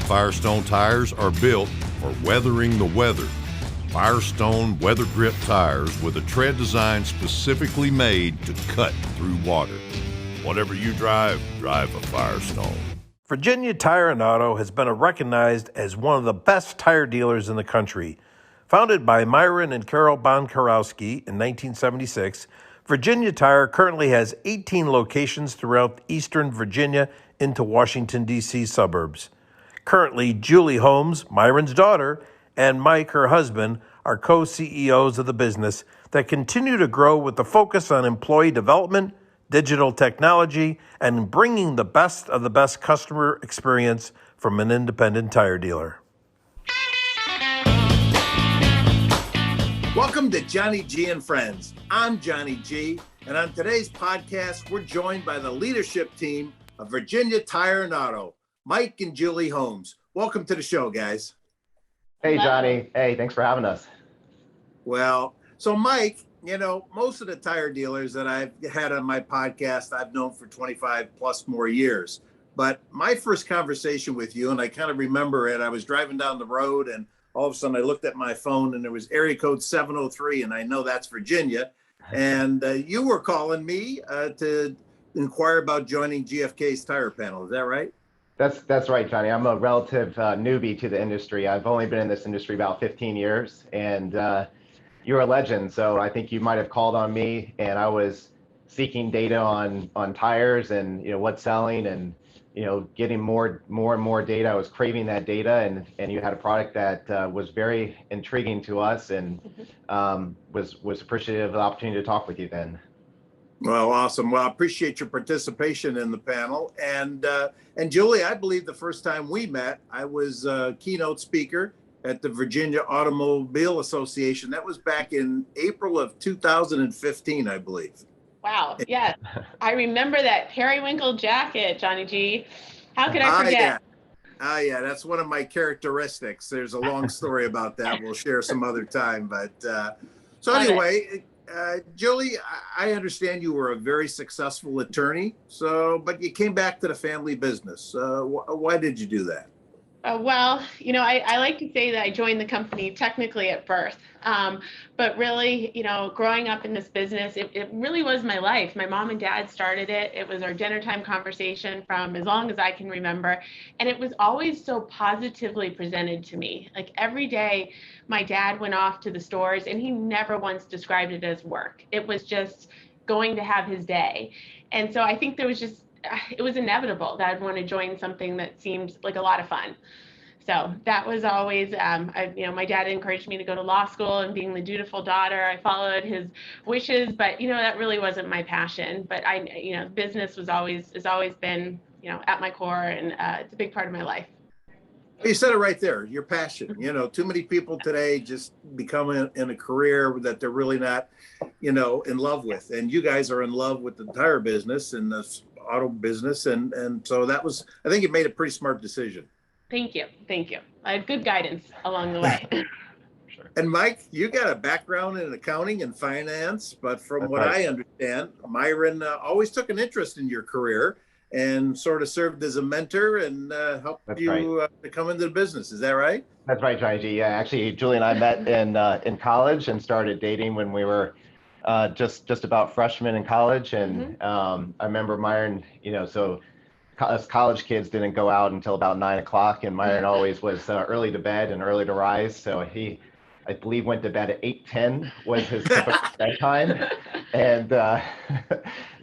Firestone tires are built for weathering the weather. Firestone Weather Grip tires with a tread design specifically made to cut through water. Whatever you drive, drive a Firestone. Virginia Tire and Auto has been recognized as one of the best tire dealers in the country. Founded by Myron and Carole Boncarosky in 1976, Virginia Tire currently has 18 locations throughout eastern Virginia into Washington, D.C. suburbs. Currently, Julie Holmes, Myron's daughter, and Mike, her husband, are co-CEOs of the business that continue to grow with the focus on employee development, digital technology, and bringing the best of the best customer experience from an independent tire dealer. Welcome to Johnny G and Friends. I'm Johnny G, and on today's podcast, we're joined by the leadership team of Virginia Tire and Auto, Mike and Julie Holmes. Welcome to the show, guys. Hey, Johnny. Hey, thanks for having us. Well, so Mike, you know, most of the tire dealers that I've had on my podcast, I've known for 25 plus more years. But my first conversation with you, and I kind of remember it, I was driving down the road and all of a sudden I looked at my phone and there was area code 703, and I know that's Virginia. And you were calling me to inquire about joining GFK's tire panel. Is that right? That's right, Johnny. I'm a relative newbie to the industry. I've only been in this industry about 15 years, and you're a legend. So I think you might have called on me, and I was seeking data on tires and what's selling, and getting more and more data. I was craving that data, and you had a product that was very intriguing to us, and was appreciative of the opportunity to talk with you then. Well, awesome. Well, I appreciate your participation in the panel. And Julie, I believe the first time we met, I was a keynote speaker at the Virginia Automobile Association. That was back in April of 2015, I believe. Wow. Yes. I remember that periwinkle jacket, Johnny G. How could I forget? Yeah. That's one of my characteristics. There's a long story about that. We'll share some other time. But so anyway, Julie, I understand you were a very successful attorney, but you came back to the family business. Why did you do that? Well, I like to say that I joined the company technically at birth, but really, growing up in this business, it really was my life. My mom and dad started it. It was our dinner time conversation from as long as I can remember. And it was always so positively presented to me. Like every day, my dad went off to the stores and he never once described it as work. It was just going to have his day. And so I think it was inevitable that I'd want to join something that seemed like a lot of fun. So that was always, my dad encouraged me to go to law school, and being the dutiful daughter, I followed his wishes, but, that really wasn't my passion. But business has always been, at my core, and it's a big part of my life. You said it right there, your passion. Too many people today just become in a career that they're really not, in love with. And you guys are in love with the tire business and the auto business. And so I think you made a pretty smart decision. Thank you. I had good guidance along the way. Sure. And Mike, you got a background in accounting and finance, but from what I understand, Myron always took an interest in your career and sort of served as a mentor and helped to come into the business. Is that right? That's right, Johnny G. Yeah, actually, Julie and I met in college and started dating when we were just about freshmen in college. And I remember Myron, so us college kids didn't go out until about 9 o'clock, and Myron always was early to bed and early to rise. So he, I believe, went to bed at 8:10 was his typical bedtime. And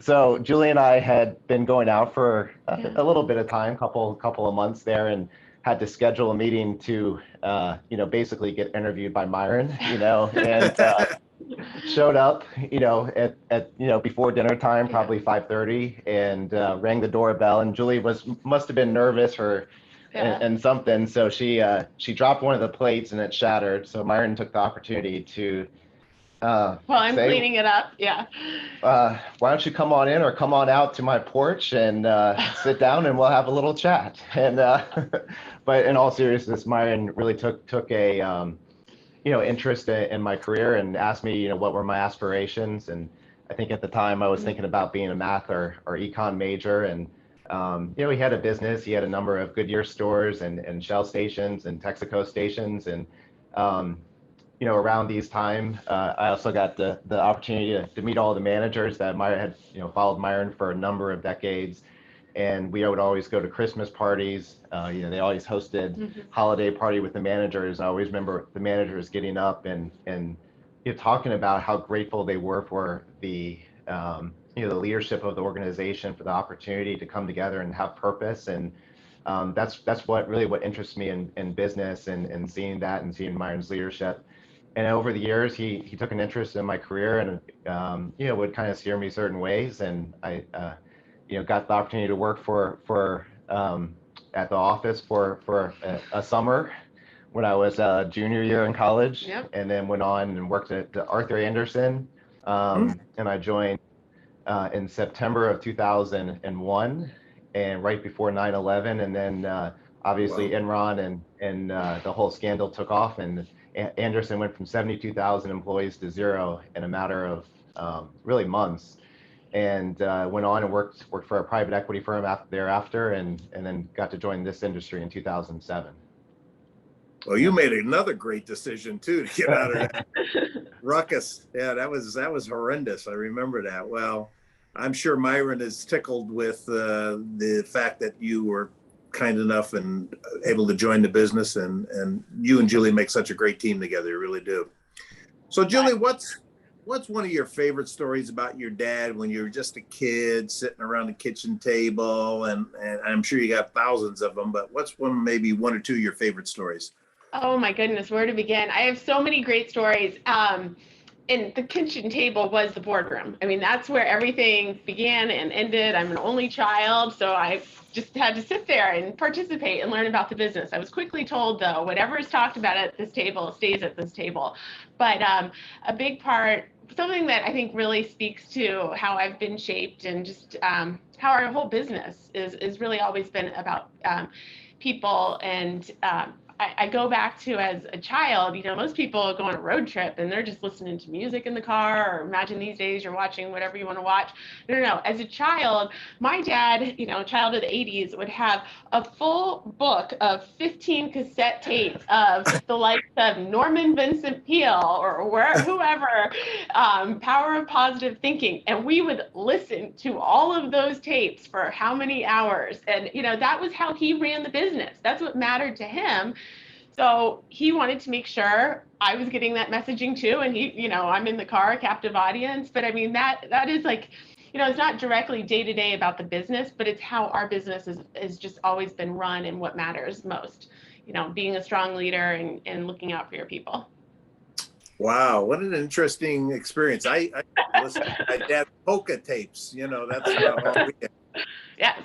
so Julie and I had been going out for a little bit of time, couple of months there, and had to schedule a meeting to, basically get interviewed by Myron, and showed up, at before dinner time, probably 5:30, and rang the doorbell. And Julie must have been nervous and something, so she dropped one of the plates and it shattered. So Myron took the opportunity to. I'm cleaning it up. Yeah. Why don't you come on in or come on out to my porch and sit down and we'll have a little chat. And but in all seriousness, Myron really took a interest in my career and asked me, what were my aspirations. And I think at the time I was thinking about being a math or econ major, and He had a business. He had a number of Goodyear stores and Shell stations and Texaco stations. And, around these time, I also got the opportunity to meet all the managers that Myron had, followed Myron for a number of decades. And we would always go to Christmas parties. They always hosted holiday party with the managers. I always remember the managers getting up and talking about how grateful they were for the the leadership of the organization, for the opportunity to come together and have purpose. And that's what interests me in business, and seeing that and seeing Myron's leadership. And over the years, he took an interest in my career, and would kind of steer me certain ways. And I got the opportunity to work for at the office for a summer when I was a junior year in college. Yep. And then went on and worked at Arthur Andersen. And I joined in September of 2001, and right before 9/11. And then obviously Enron and the whole scandal took off, and Andersen went from 72,000 employees to zero in a matter of really months. And went on and worked for a private equity firm thereafter, and then got to join this industry in 2007. Well, you made another great decision too, to get out of that ruckus. Yeah, that was horrendous. I remember that. Well, I'm sure Myron is tickled with the fact that you were kind enough and able to join the business, and you and Julie make such a great team together. You really do. So, Julie, what's one of your favorite stories about your dad when you were just a kid sitting around the kitchen table? And I'm sure you got thousands of them, but what's maybe one or two of your favorite stories? Oh my goodness, where to begin? I have so many great stories. And the kitchen table was the boardroom. I mean, that's where everything began and ended. I'm an only child, so I just had to sit there and participate and learn about the business. I was quickly told, though, whatever is talked about at this table stays at this table. But a big part, something that I think really speaks to how I've been shaped, and just how our whole business is really always been about people. And I go back to, as a child, most people go on a road trip and they're just listening to music in the car, or imagine these days you're watching whatever you want to watch. No. As a child, my dad, child of the 80s, would have a full book of 15 cassette tapes of the likes of Norman Vincent Peale or whoever, Power of Positive Thinking. And we would listen to all of those tapes for how many hours? And, that was how he ran the business. That's what mattered to him. So he wanted to make sure I was getting that messaging too. And he, I'm in the car, a captive audience. But I mean, that is like, it's not directly day to day about the business, but it's how our business is just always been run, and what matters most, being a strong leader and looking out for your people. Wow, what an interesting experience. I listened to my dad's polka tapes, that's all we did. Yes,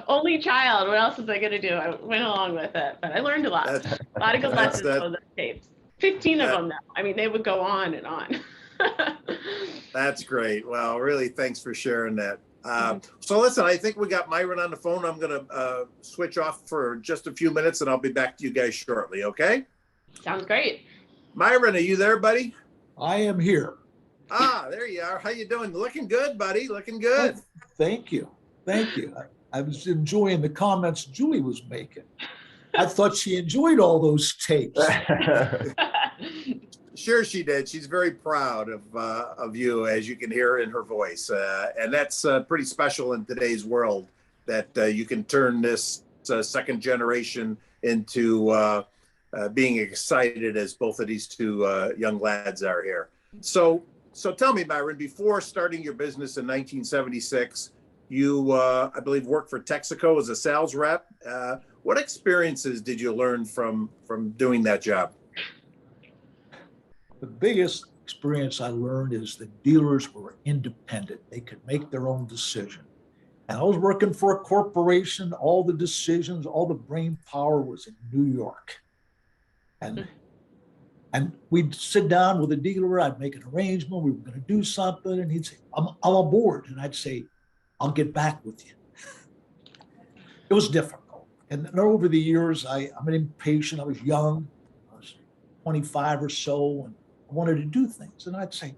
only child. What else was I going to do? I went along with it, but I learned a lot. A lot of good lessons from those tapes. 15 of them now. I mean, they would go on and on. That's great. Well, really, thanks for sharing that. So listen, I think we got Myron on the phone. I'm going to switch off for just a few minutes, and I'll be back to you guys shortly, okay? Sounds great. Myron, are you there, buddy? I am here. There you are. How you doing? Looking good, buddy. Looking good. Oh, thank you. I was enjoying the comments Julie was making. I thought she enjoyed all those tapes. Sure she did. She's very proud of you, as you can hear in her voice. And that's pretty special in today's world, that you can turn this second generation into being excited, as both of these two young lads are here. So tell me, Myron, before starting your business in 1976, you, I believe, worked for Texaco as a sales rep. What experiences did you learn from doing that job? The biggest experience I learned is that dealers were independent. They could make their own decision. And I was working for a corporation. All the decisions, all the brain power was in New York. And we'd sit down with a dealer. I'd make an arrangement. We were going to do something. And he'd say, I'm aboard. And I'd say, I'll get back with you. It was difficult. And over the years, I'm an impatient. I was young. I was 25 or so, and I wanted to do things. And I'd say,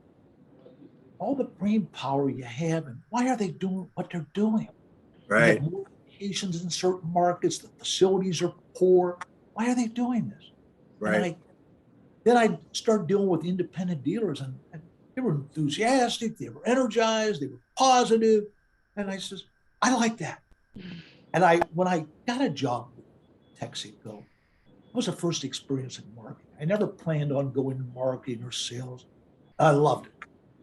all the brain power you have, and why are they doing what they're doing? Right. locations in certain markets, the facilities are poor. Why are they doing this? Right. Then I started dealing with independent dealers, and they were enthusiastic, they were energized, they were positive. And I says, I like that. And when I got a job with Texaco, it was the first experience in marketing. I never planned on going to marketing or sales. I loved it,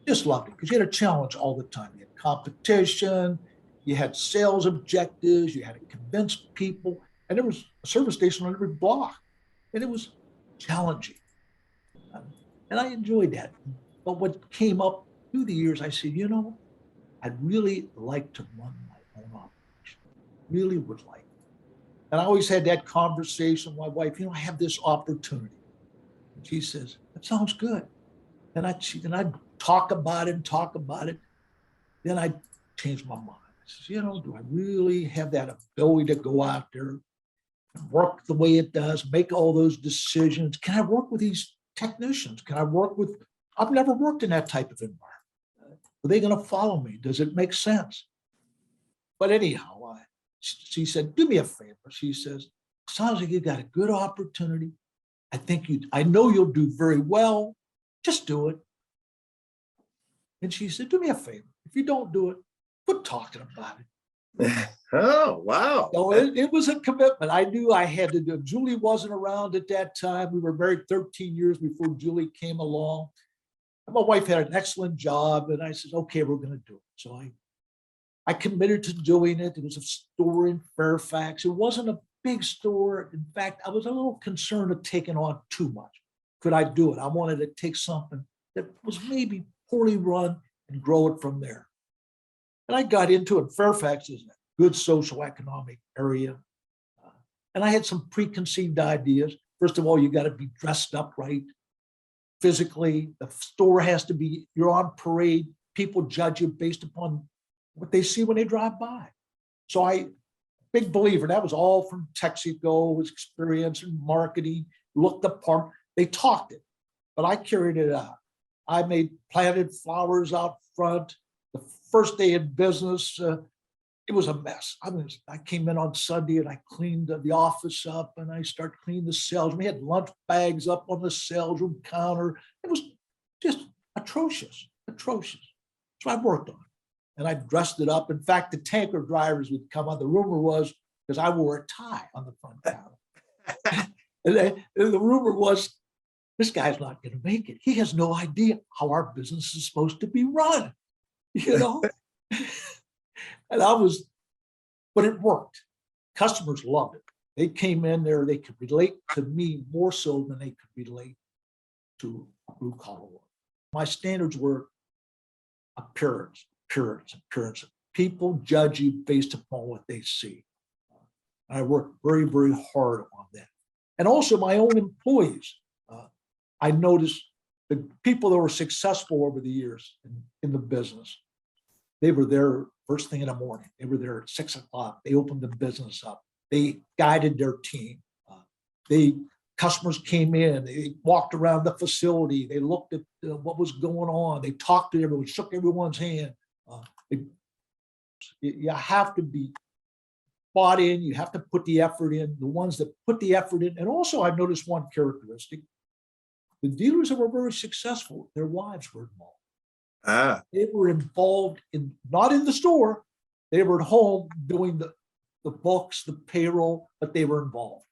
just loved it, because you had a challenge all the time. You had competition, you had sales objectives, you had to convince people, and there was a service station on every block, and it was challenging. And I enjoyed that. But what came up through the years, I said, I'd really like to run my own operation. Really would like. And I always had that conversation with my wife, I have this opportunity. And she says, that sounds good. And I'd talk about it and talk about it. Then I changed my mind. I says, do I really have that ability to go out there and work the way it does, make all those decisions? Can I work with these technicians? I've never worked in that type of environment. Are they going to follow me? Does it make sense? But anyhow, she said, do me a favor. She says, sounds like you got a good opportunity. I know you'll do very well. Just do it. And she said, do me a favor. If you don't do it, quit talking about it. Oh, wow. So it was a commitment. I knew I had to do it. Julie wasn't around at that time. We were married 13 years before Julie came along. And my wife had an excellent job. And I said, okay, we're going to do it. So I committed to doing it. It was a store in Fairfax. It wasn't a big store. In fact, I was a little concerned of taking on too much. Could I do it? I wanted to take something that was maybe poorly run and grow it from there. And I got into it. Fairfax is a good social economic area. And I had some preconceived ideas. First of all, you got to be dressed up right. Physically, the store has to be, you're on parade. People judge you based upon what they see when they drive by. So big believer, that was all from Texaco, was experience in marketing, looked the part. They talked it, but I carried it out. I planted flowers out front. The first day in business, it was a mess. I came in on Sunday and I cleaned the office up, and I started cleaning the sales. We had lunch bags up on the sales room counter. It was just atrocious. So I worked on it. And I dressed it up. In fact, the tanker drivers would come on. The rumor was, because I wore a tie on the front counter. and the rumor was, this guy's not going to make it. He has no idea how our business is supposed to be run, And but it worked. Customers loved it. They came in there, they could relate to me more so than they could relate to blue collar work. My standards were appearance. People judge you based upon what they see. I worked very, very hard on that. And also my own employees. I noticed the people that were successful over the years in the business, they were there first thing in the morning. They were there at 6 o'clock. They opened the business up. They guided their team. Customers came in, they walked around the facility. They looked at what was going on. They talked to everyone, shook everyone's hand. You have to be bought in. You have to put the effort in. The ones that put the effort in. And also I've noticed one characteristic. The dealers that were very successful, their wives were involved. They were involved not in the store. They were at home doing the books, the payroll, but they were involved.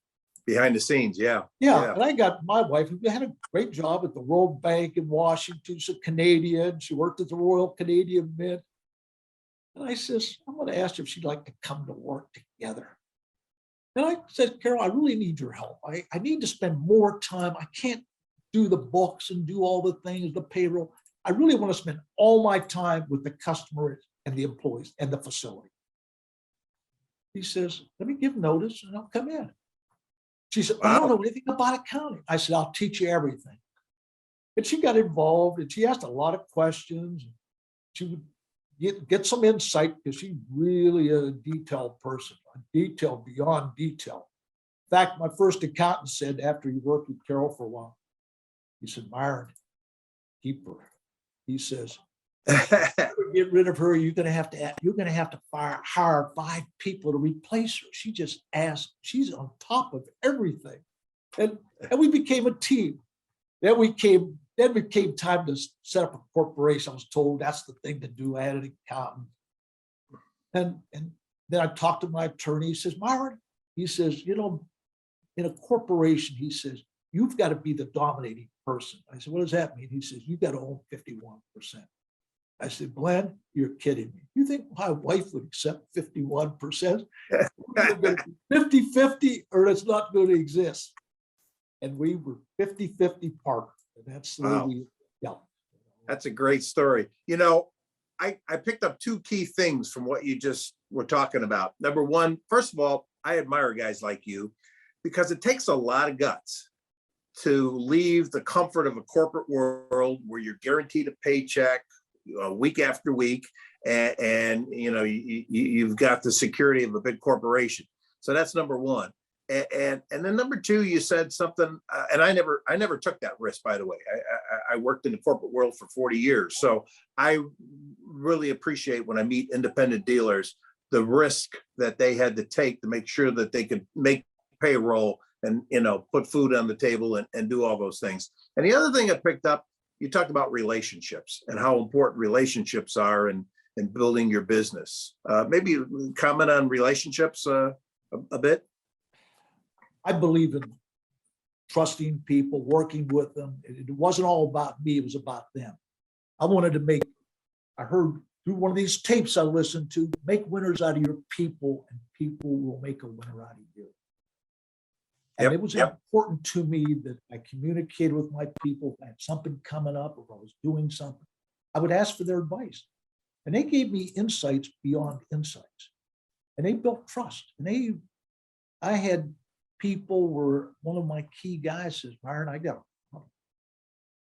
Behind the scenes, yeah. And I got my wife, who had a great job at the World Bank in Washington. She's a Canadian. She worked at the Royal Canadian Mint. And I says, I'm going to ask her if she'd like to come to work together. And I said, Carol, I really need your help. I need to spend more time. I can't do the books and do all the things, the payroll. I really want to spend all my time with the customer and the employees and the facility. He says, let me give notice and I'll come in. She said, I don't know anything about accounting. I said, I'll teach you everything. And she got involved and she asked a lot of questions. She would get some insight because she's really a detailed person, detail beyond detail. In fact, my first accountant said after he worked with Carol for a while, he said, Myron, keep her. He says, Get rid of her. You're going to have to hire 5 people to replace her. She just asked. She's on top of everything, and we became a team. Then became time to set up a corporation. I was told that's the thing to do. I had an accountant, and then I talked to my attorney. He says, Myron, he says, in a corporation, he says, you've got to be the dominating person. I said, what does that mean? He says, you've got to own 51%. I said, Glenn, you're kidding me. You think my wife would accept 51%? 50-50 or it's not going to exist. And we were 50-50 partners. And that's the way we, yeah. That's a great story. I picked up 2 key things from what you just were talking about. Number one, first of all, I admire guys like you because it takes a lot of guts to leave the comfort of a corporate world where you're guaranteed a paycheck week after week, and you've got the security of a big corporation. So that's number one. And then number 2, you said something, and I never took that risk, by the way. I worked in the corporate world for 40 years. So I really appreciate when I meet independent dealers, the risk that they had to take to make sure that they could make payroll and, put food on the table and do all those things. And the other thing I picked up, you talked about relationships and how important relationships are in building your business. Maybe comment on relationships a bit. I believe in trusting people, working with them. It wasn't all about me, it was about them. I heard through one of these tapes I listened to, make winners out of your people and people will make a winner out of you. And it was important to me that I communicated with my people. If I had something coming up or I was doing something, I would ask for their advice. And they gave me insights beyond insights. And they built trust. And I had people were, one of my key guys says, Myron, I got a problem.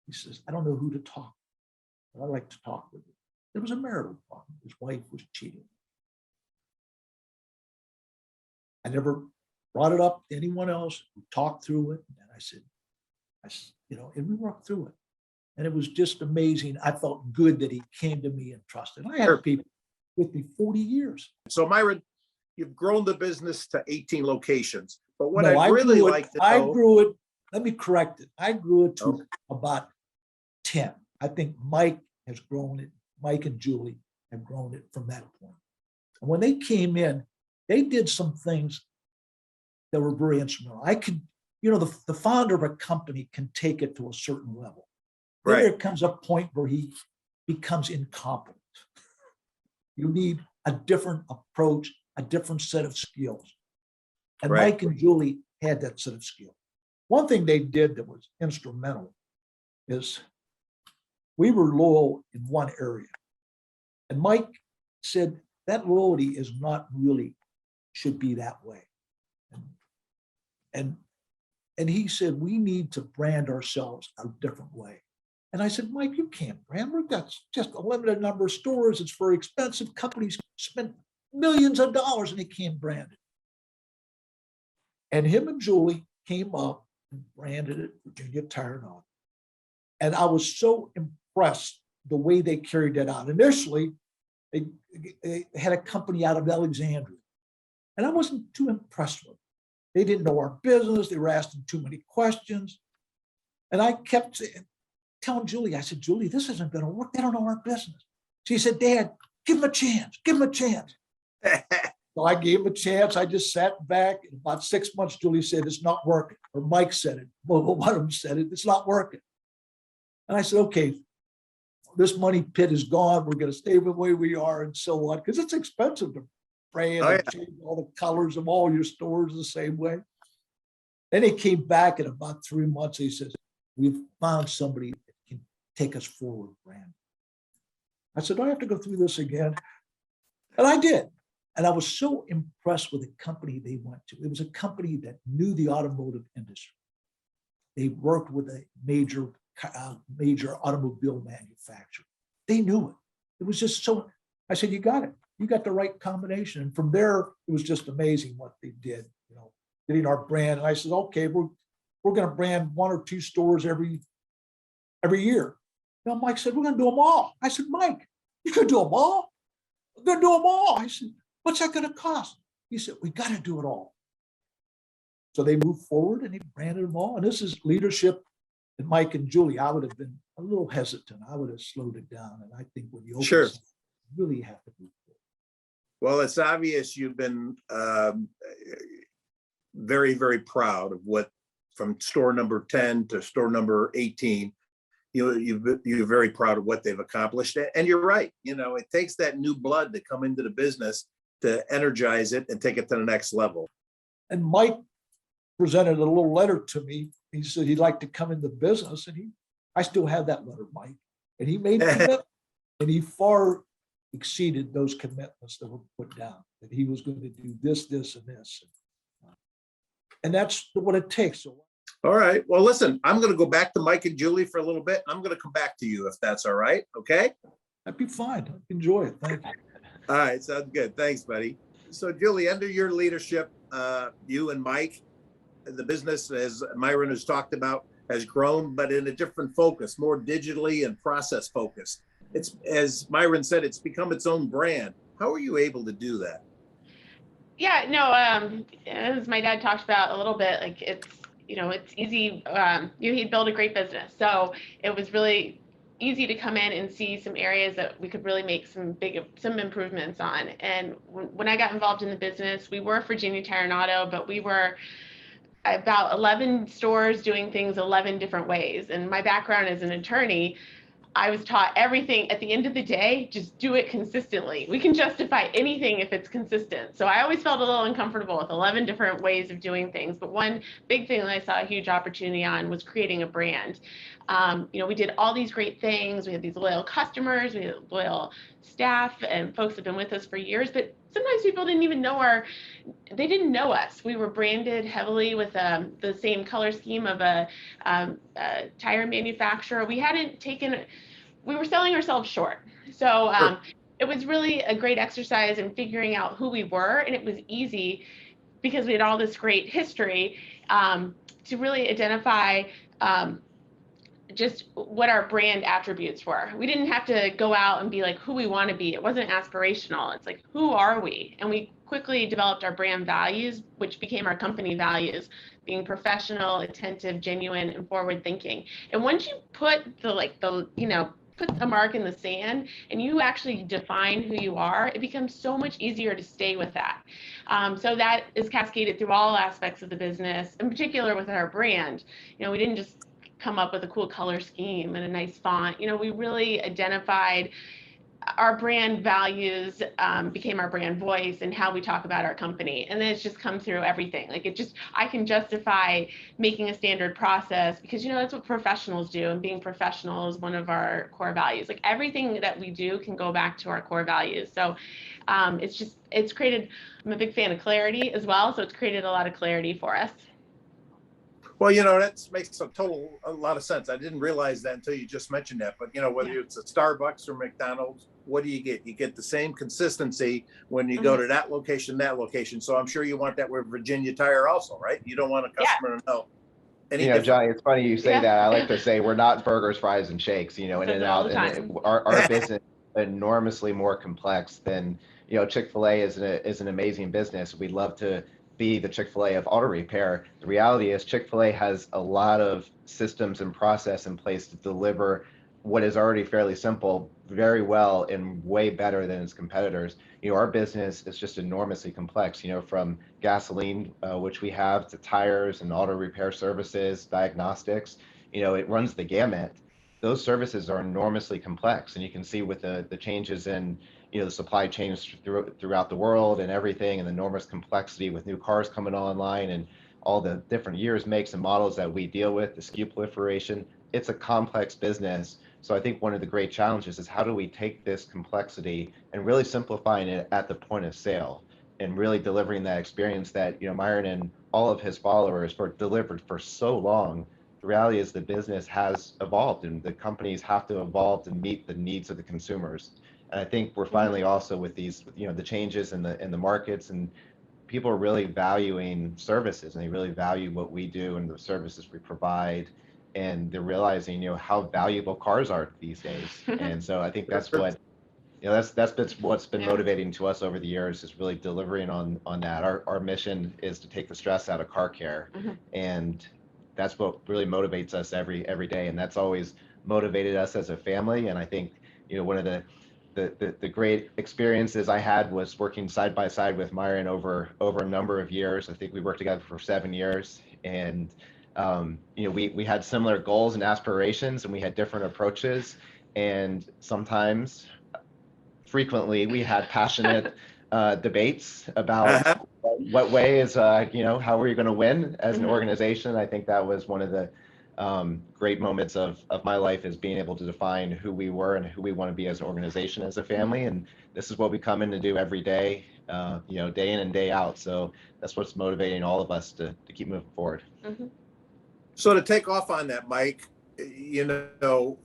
He says, I don't know who to talk to, but I like to talk with you. There was a marital problem. His wife was cheating. I never brought it up to anyone else. We talked through it. And I said, and we worked through it. And it was just amazing. I felt good that he came to me and trusted. I had people with me 40 years. So Myron, you've grown the business to 18 locations. But what I really like to know, I grew it, let me correct it. I grew it to about 10. I think Mike has grown it. Mike and Julie have grown it from that point. And when they came in, they did some things that were very instrumental. I could, the founder of a company can take it to a certain level. Then there comes a point where he becomes incompetent. You need a different approach, a different set of skills. And Mike and Julie had that set of skills. One thing they did that was instrumental is we were loyal in one area. And Mike said that loyalty is not really, should be that way. And he said, we need to brand ourselves a different way. And I said, Mike, you can't brand. We've got just a limited number of stores. It's very expensive. Companies spend millions of dollars and they can't brand it. And him and Julie came up and branded it Virginia Tire and Auto. And I was so impressed the way they carried that out. Initially, they had a company out of Alexandria. And I wasn't too impressed with them. They didn't know our business. They were asking too many questions. And I kept telling Julie, I said, Julie, this isn't going to work. They don't know our business. She said, Dad, give them a chance. Give them a chance. So I gave him a chance. I just sat back. In about 6 months, Julie said, it's not working. Or Mike said it. Well, one of them said it. It's not working. And I said, okay, this money pit is gone. We're going to stay the way we are and so on. Because it's expensive to brand and change all the colors of all your stores the same way. Then he came back in about 3 months. He says, we've found somebody that can take us forward, brand. I said, do I have to go through this again? And I did. And I was so impressed with the company they went to. It was a company that knew the automotive industry. They worked with a major automobile manufacturer. They knew it. It was just so, I said, you got it. You got the right combination. And from there, it was just amazing what they did, getting our brand. And I said, okay, we're going to brand 1 or 2 stores every year. Now Mike said, we're going to do them all. I said, Mike, you can do them all? We're going to do them all. I said, what's that going to cost? He said, we got to do it all. So they moved forward and he branded them all. And this is leadership. And Mike and Julie, I would have been a little hesitant. I would have slowed it down. And I think when you open Sure. something, you really have to move forward. Well, it's obvious you've been very, very proud of what, from store number 10 to store number 18, you're very proud of what they've accomplished. And you're right. It takes that new blood to come into the business to energize it and take it to the next level. And Mike presented a little letter to me. He said he'd like to come in the business, and I still have that letter, Mike. And he made a commitment, and he far exceeded those commitments that were put down, that he was going to do this, this, and this. And that's what it takes. So, all right. Well, listen, I'm going to go back to Mike and Julie for a little bit. I'm going to come back to you if that's all right. Okay. that'd be fine. Enjoy it. Thank you. All right. Sounds good. Thanks, buddy. So, Julie, under your leadership, you and Mike, the business, as Myron has talked about, has grown, but in a different focus, more digitally and process focused. It's, as Myron said, it's become its own brand. How are you able to do that? Yeah, no, as my dad talked about a little bit, like it's easy. He'd build a great business. So it was really easy to come in and see some areas that we could really make some improvements on. And when I got involved in the business, we were Virginia Tire and Auto, but we were about 11 stores doing things 11 different ways. And my background as an attorney, I was taught everything at the end of the day, just do it consistently. We can justify anything if it's consistent. So I always felt a little uncomfortable with 11 different ways of doing things. But one big thing that I saw a huge opportunity on was creating a brand. We did all these great things. We had these loyal customers, we had loyal staff, and folks have been with us for years, but sometimes people didn't even know they didn't know us. We were branded heavily with the same color scheme of a tire manufacturer. We were selling ourselves short. So it was really a great exercise in figuring out who we were. And it was easy because we had all this great history to really identify just what our brand attributes were. We didn't have to go out and be like who we want to be. It wasn't aspirational. It's like, who are we? And we quickly developed our brand values, which became our company values, being professional, attentive, genuine, and forward thinking. And once you put put a mark in the sand and you actually define who you are, it becomes so much easier to stay with that. So that is cascaded through all aspects of the business, in particular with our brand. We didn't just come up with a cool color scheme and a nice font. We really identified our brand values, became our brand voice and how we talk about our company. And then it's just come through everything. I can justify making a standard process because, that's what professionals do. And being professional is one of our core values. Like everything that we do can go back to our core values. So it's created, I'm a big fan of clarity as well. So it's created a lot of clarity for us. Well, that makes a lot of sense. I didn't realize that until you just mentioned that. But, whether it's a Starbucks or McDonald's, what do you get? You get the same consistency when you go to that location. So I'm sure you want that with Virginia Tire also, right? You don't want a customer to know any different. Johnny, it's funny you say that. I like to say we're not burgers, fries, and shakes, in and out. And our business is enormously more complex than, Chick-fil-A is an amazing business. We'd love to be the Chick-fil-A of auto repair. The reality is Chick-fil-A has a lot of systems and process in place to deliver what is already fairly simple very well and way better than its competitors. Our business is just enormously complex, from gasoline, which we have, to tires and auto repair services, diagnostics, it runs the gamut. Those services are enormously complex. And you can see with the changes in the supply chains throughout the world and everything, and the enormous complexity with new cars coming online and all the different years, makes, and models that we deal with, the SKU proliferation. It's a complex business. So I think one of the great challenges is how do we take this complexity and really simplifying it at the point of sale and really delivering that experience that Myron and all of his followers were delivered for so long. The reality is the business has evolved and the companies have to evolve to meet the needs of the consumers. And I think we're finally also with these, the changes in the markets, and people are really valuing services, and they really value what we do and the services we provide. and they're realizing, how valuable cars are these days. And so I think that's what, what's been motivating to us over the years, is really delivering on that. Our mission is to take the stress out of car care, and that's what really motivates us every day, and that's always motivated us as a family. And I think, one of the great experiences I had was working side by side with Myron over a number of years. I think we worked together for 7 years, and we had similar goals and aspirations, and we had different approaches, and sometimes, frequently, we had passionate debates about what way is, how are you going to win as an organization. I think that was one of the great moments of my life, is being able to define who we were and who we want to be as an organization, as a family. And this is what we come in to do every day, day in and day out. So that's what's motivating all of us to keep moving forward. So to take off on that, Mike,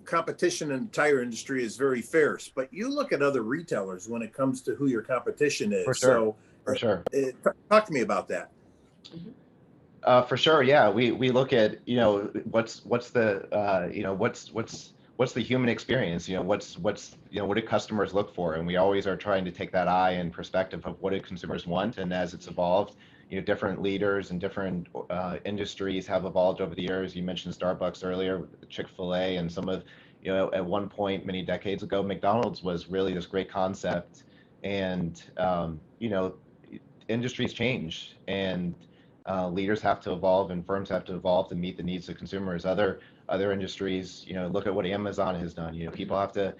competition in the tire industry is very fierce, but you look at other retailers when it comes to who your competition is. For sure. For sure. Talk to me about that. For sure. Yeah. We look at, what's the human experience, what do customers look for? And we always are trying to take that eye and perspective of what do consumers want. And as it's evolved, different leaders and different industries have evolved over the years. You mentioned Starbucks earlier, Chick-fil-A, and some of, at one point many decades ago, McDonald's was really this great concept. And, industries change, and leaders have to evolve, and firms have to evolve to meet the needs of consumers. Other industries, look at what Amazon has done. People have to,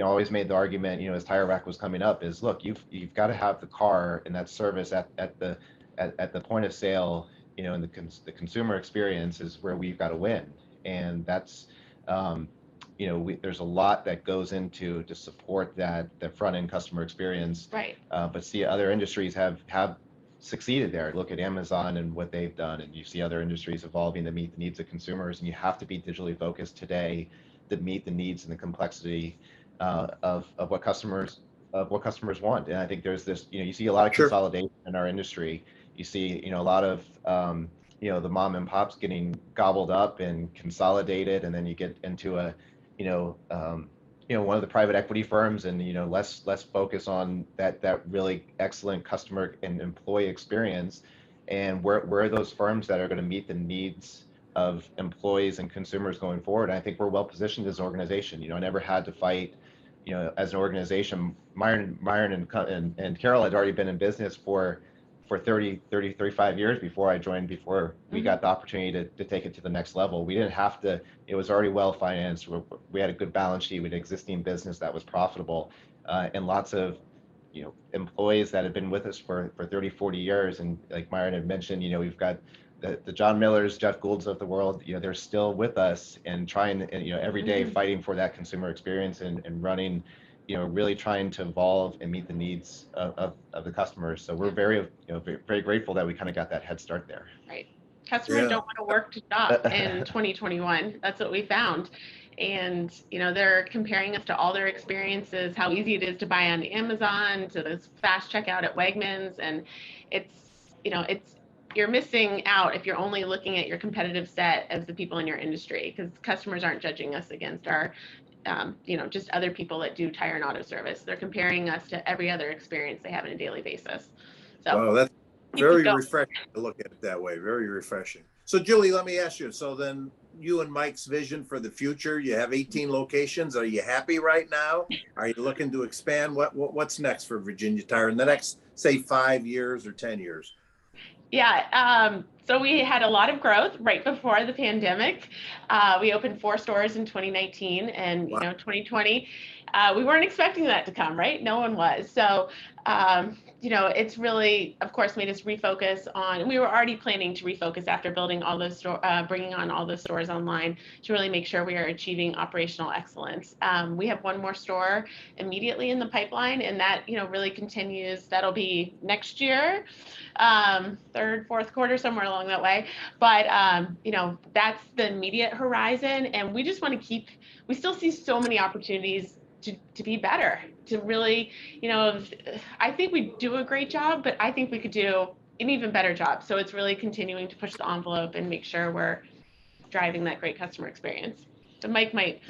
always made the argument, as Tire Rack was coming up, is look, you've got to have the car and that service at the point of sale, and the consumer experience is where we've got to win. And that's, there's a lot that goes into to support the front end customer experience. Right. But see, other industries have succeeded there. Look at Amazon and what they've done, and you see other industries evolving to meet the needs of consumers. And you have to be digitally focused today to meet the needs and the complexity of what customers want. And I think there's this, you see a lot of consolidation in our industry. You see, a lot of the mom and pops getting gobbled up and consolidated, and then you get into one of the private equity firms, and less focus on that really excellent customer and employee experience. And where are those firms that are going to meet the needs of employees and consumers going forward? And I think we're well positioned as an organization. I never had to fight, as an organization. Myron and Carole had already been in business for 35 years before I joined, before we got the opportunity to take it to the next level. We didn't have to, it was already well financed. We had a good balance sheet with existing business that was profitable, and lots of, employees that have been with us for 30, 40 years. And like Myron had mentioned, we've got the John Millers, Jeff Goulds of the world, they're still with us and trying, and, every day fighting for that consumer experience and running, really trying to evolve and meet the needs of the customers. So we're very, very grateful that we kind of got that head start there. Right. Customers don't want to work to shop in 2021. That's what we found. And, they're comparing us to all their experiences, how easy it is to buy on Amazon, to this fast checkout at Wegmans. And you're missing out if you're only looking at your competitive set as the people in your industry, because customers aren't judging us against our just other people that do tire and auto service. They're comparing us to every other experience they have on a daily basis. So that's very refreshing to look at it that way. Very refreshing. So Julie, let me ask you, so then you and Mike's vision for the future, you have 18 locations. Are you happy right now? Are you looking to expand? What's next for Virginia Tire in the next, say, 5 years or 10 years? Yeah, so we had a lot of growth right before the pandemic. We opened 4 stores in 2019, and 2020, we weren't expecting that to come, right? No one was. So, it's really, of course, made us refocus on. We were already planning to refocus after building all those bringing on all those stores online to really make sure we are achieving operational excellence. We have 1 more store immediately in the pipeline, and that really continues. That'll be next year, 3rd, 4th quarter, somewhere along that way. But that's the immediate horizon, and we just want to keep. We still see so many opportunities to be better, to really, I think we do a great job, but I think we could do an even better job. So it's really continuing to push the envelope and make sure we're driving that great customer experience. So Mike might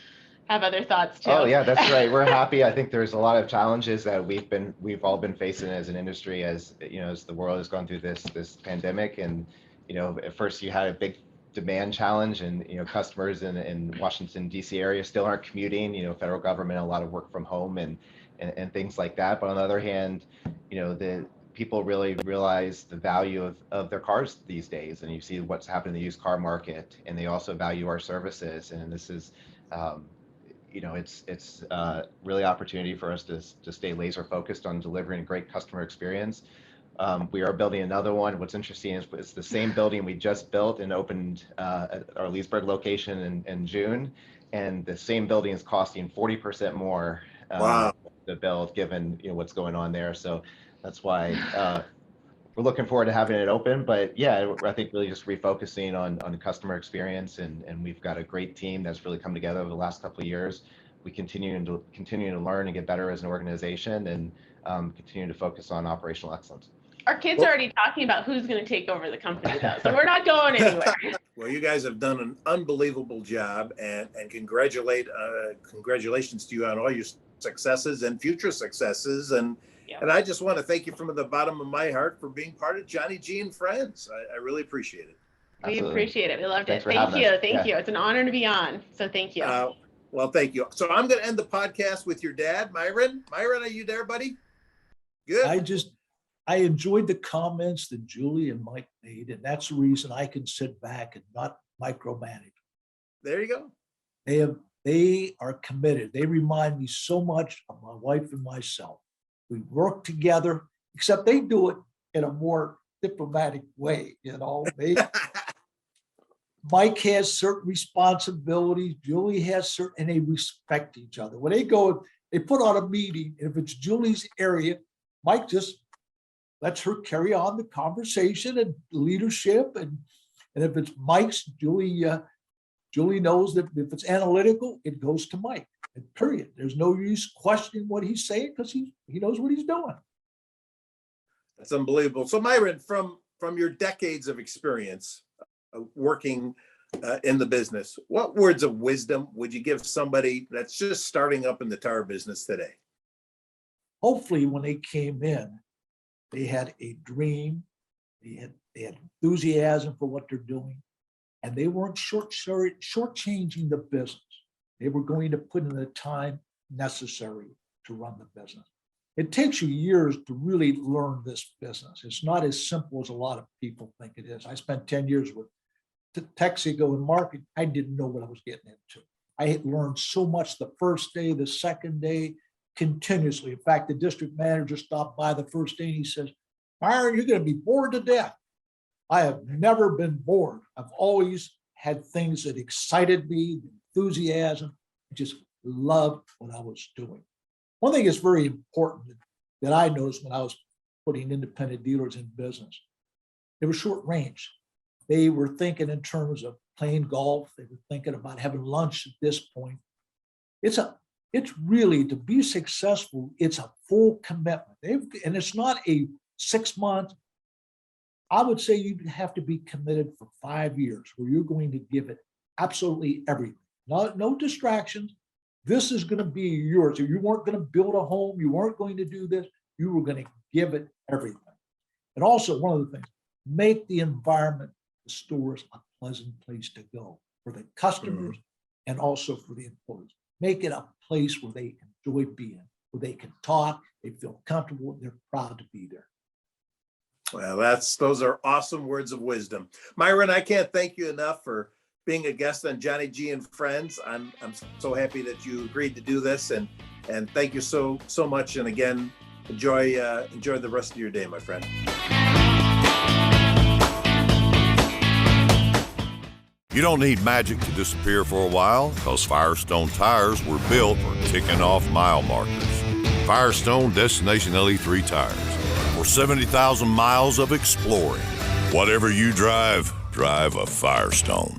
have other thoughts too. Oh yeah, that's right. We're happy. I think there's a lot of challenges that we've all been facing as an industry, as as the world has gone through this pandemic. And at first you had a big demand challenge, and customers in Washington D.C. area still aren't commuting. Federal government, a lot of work from home and things like that. But on the other hand, the people really realize the value of their cars these days, and you see what's happened in the used car market, and they also value our services. And this is it's really opportunity for us to stay laser focused on delivering a great customer experience. We are building another one. What's interesting is it's the same building we just built and opened at our Leesburg location in June, and the same building is costing 40% more to build, given what's going on there. So that's why we're looking forward to having it open. But yeah, I think really just refocusing on customer experience, and we've got a great team that's really come together over the last couple of years. We continue to learn and get better as an organization, and continue to focus on operational excellence. Our kids are already talking about who's going to take over the company, though, so we're not going anywhere. Well, you guys have done an unbelievable job, and congratulations to you on all your successes and future successes. And I just want to thank you from the bottom of my heart for being part of Johnny G and Friends. I really appreciate it. We appreciate it. We loved it. Thank you. Thank you. It's an honor to be on. So thank you. Well, thank you. So I'm going to end the podcast with your dad, Myron. Myron, are you there, buddy? Good. I enjoyed the comments that Julie and Mike made, and that's the reason I can sit back and not micromanage. There you go. They are committed. They remind me so much of my wife and myself. We work together, except they do it in a more diplomatic way. Mike has certain responsibilities. Julie has certain, and they respect each other. When they go, they put on a meeting. If it's Julie's area, Mike just lets her carry on the conversation and leadership. And if it's Mike's, Julie knows that if it's analytical, it goes to Mike. And period. There's no use questioning what he's saying, because he knows what he's doing. That's unbelievable. So Myron, from your decades of experience working in the business, what words of wisdom would you give somebody that's just starting up in the tire business today? Hopefully when they came in, they had a dream, they had enthusiasm for what they're doing, and they weren't shortchanging the business. They were going to put in the time necessary to run the business. It takes you years to really learn this business. It's not as simple as a lot of people think it is. I spent 10 years with Texaco in marketing. I didn't know what I was getting into. I had learned so much the first day, the second day, continuously. In fact, the district manager stopped by the first day and he says, "Myron, you're going to be bored to death." I have never been bored. I've always had things that excited me, enthusiasm. I just loved what I was doing. One thing that's very important that I noticed when I was putting independent dealers in business, they were short range. They were thinking in terms of playing golf. They were thinking about having lunch at this point. It's really, to be successful, it's a full commitment. And it's not a 6 month. I would say you have to be committed for 5 years, where you're going to give it absolutely everything. No distractions. This is going to be yours. If you weren't going to build a home, you weren't going to do this, you were going to give it everything. And also, one of the things, make the environment, the stores, a pleasant place to go for the customers and also for the employees. Make it a place where they enjoy being, where they can talk, they feel comfortable, and they're proud to be there. Well, those are awesome words of wisdom. Myron, I can't thank you enough for being a guest on Johnny G and Friends. I'm so happy that you agreed to do this, and thank you so much. And again, enjoy the rest of your day, my friend. You don't need magic to disappear for a while, because Firestone tires were built for ticking off mile markers. Firestone Destination LE3 tires for 70,000 miles of exploring. Whatever you drive a Firestone.